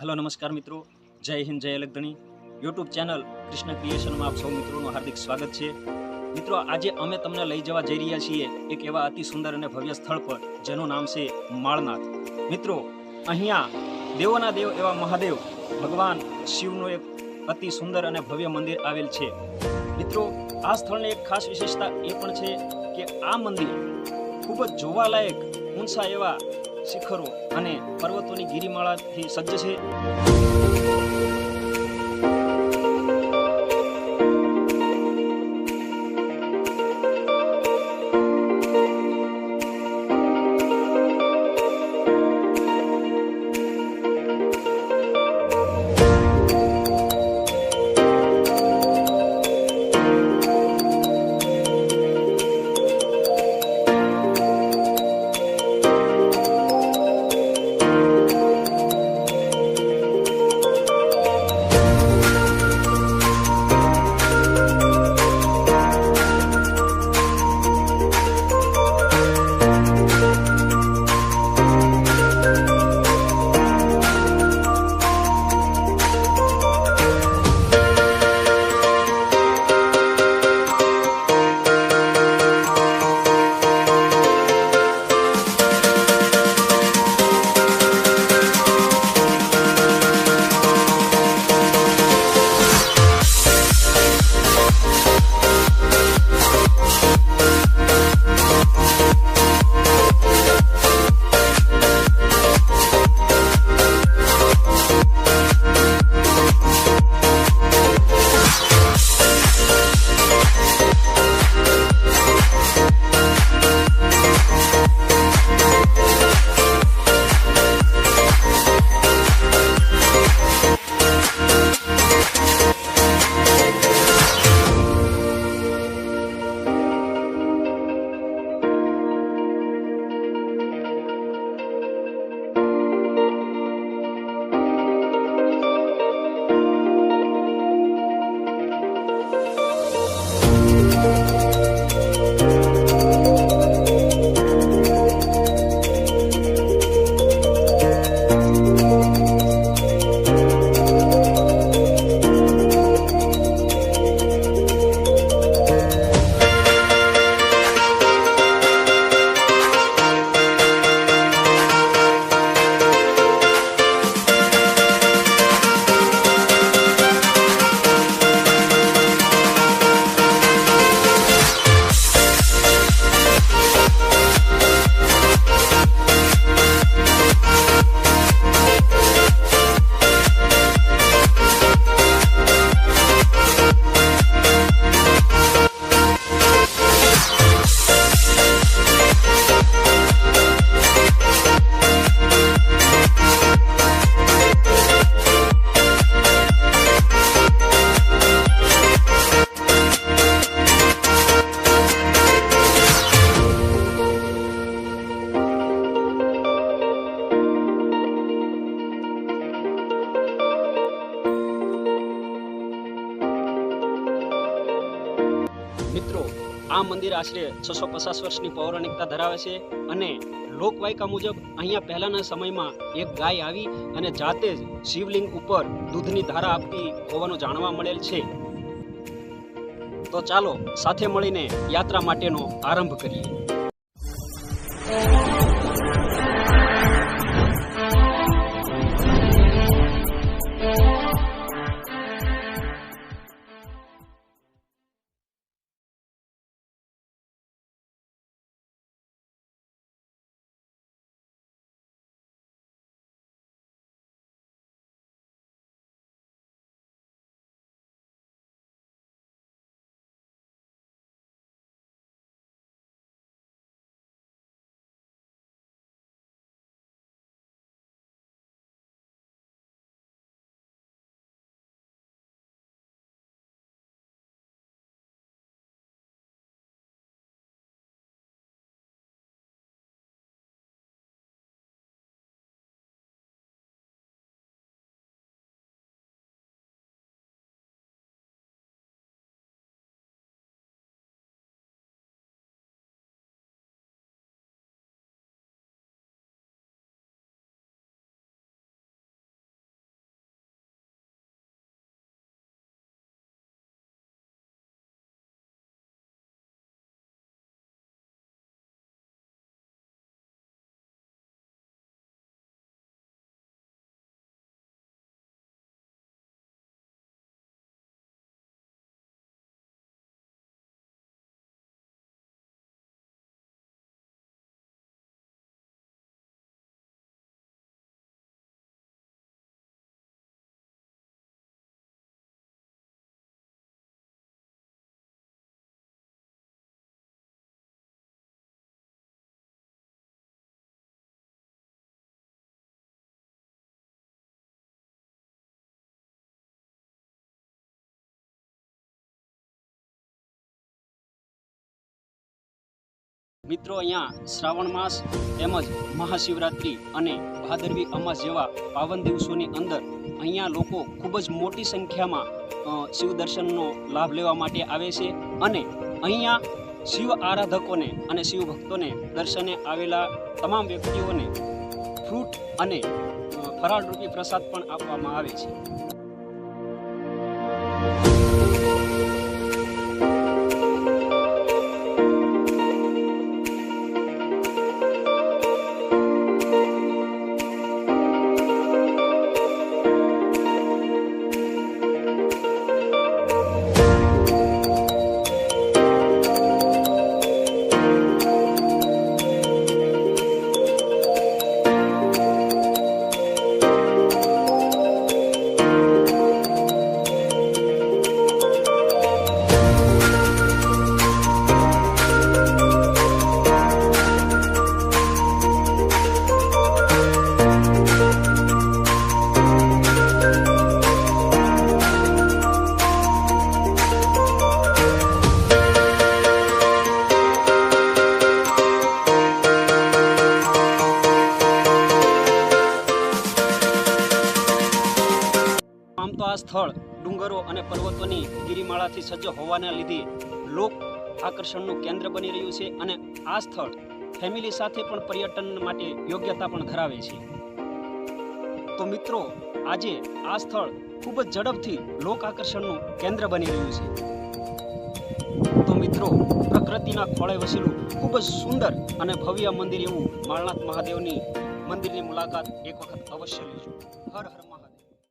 Hello नमस्कार मित्रों, जय हिंद जय अलगधणी। यूट्यूब चैनल कृष्ण क्रिएशन में आप सौ मित्रों हार्दिक स्वागत है। मित्रों, आज अमे तमने लई जवा जई रह्या छीए एक एवा अति सुंदर और भव्य स्थल पर जेનું नाम है माळनाथ। मित्रों, अहींया देवोना देव एवा महादेव भगवान शिवનું एक अति सुंदर और भव्य मंदिर आवेल छे। मित्रों, आ स्थळની एक खास विशेषता ए पण छे के आ मंदिर खूब ज जोवालायक ऊंचा एवा शिखरो અને પર્વતોની ગિરિમાળાથી સજ્જ છે। मित्रों, आ मंदिर आश्रे 650 वर्षनी पौराणिकता धरावे छे अने लोकवायका मुजब अहींया पहेलाना समयमां एक गाय आवी अने जाते ज शिवलिंग उपर दूधनी धारा आपती होવાનું जाणवा मळेल छे। तो चालो साथे मळीने यात्रा माटेनो आरंभ करीए। મિત્રો, અહીંયા શ્રાવણ માસ તેમજ મહાશિવરાત્રિ અને ભાદરવી અમાસ જેવા પાવન દિવસોની અંદર અહીંયા લોકો ખૂબ જ મોટી સંખ્યામાં શિવ દર્શનનો લાભ લેવા માટે આવે છે અને અહીંયા શિવ આરાધકોને અને શિવ ભક્તોને દર્શને આવેલા તમામ વ્યક્તિઓને ફ્રૂટ અને ફરાળ રૂપી પ્રસાદ પણ આપવામાં આવે છે. આમ તો આ સ્થળ ડુંગરો અને પર્વતોની ગિરિમાળાથી સજ્જ હોવાના લીધે લોક આકર્ષણનું કેન્દ્ર બની રહ્યું છે અને આ સ્થળ ફેમિલી સાથે પણ પર્યટન માટે યોગ્યતા પણ ધરાવે છે. તો મિત્રો, આજે આ સ્થળ ખૂબ જ ઝડપથી લોક આકર્ષણનું કેન્દ્ર બની રહ્યું છે. તો મિત્રો, પ્રકૃતિના ખોળે વસેલું ખૂબ જ સુંદર અને ભવ્ય મંદિર એવું માળનાથ મહાદેવની મંદિરની મુલાકાત એક વખત અવશ્ય લેજો. હર હર મહાદેવ.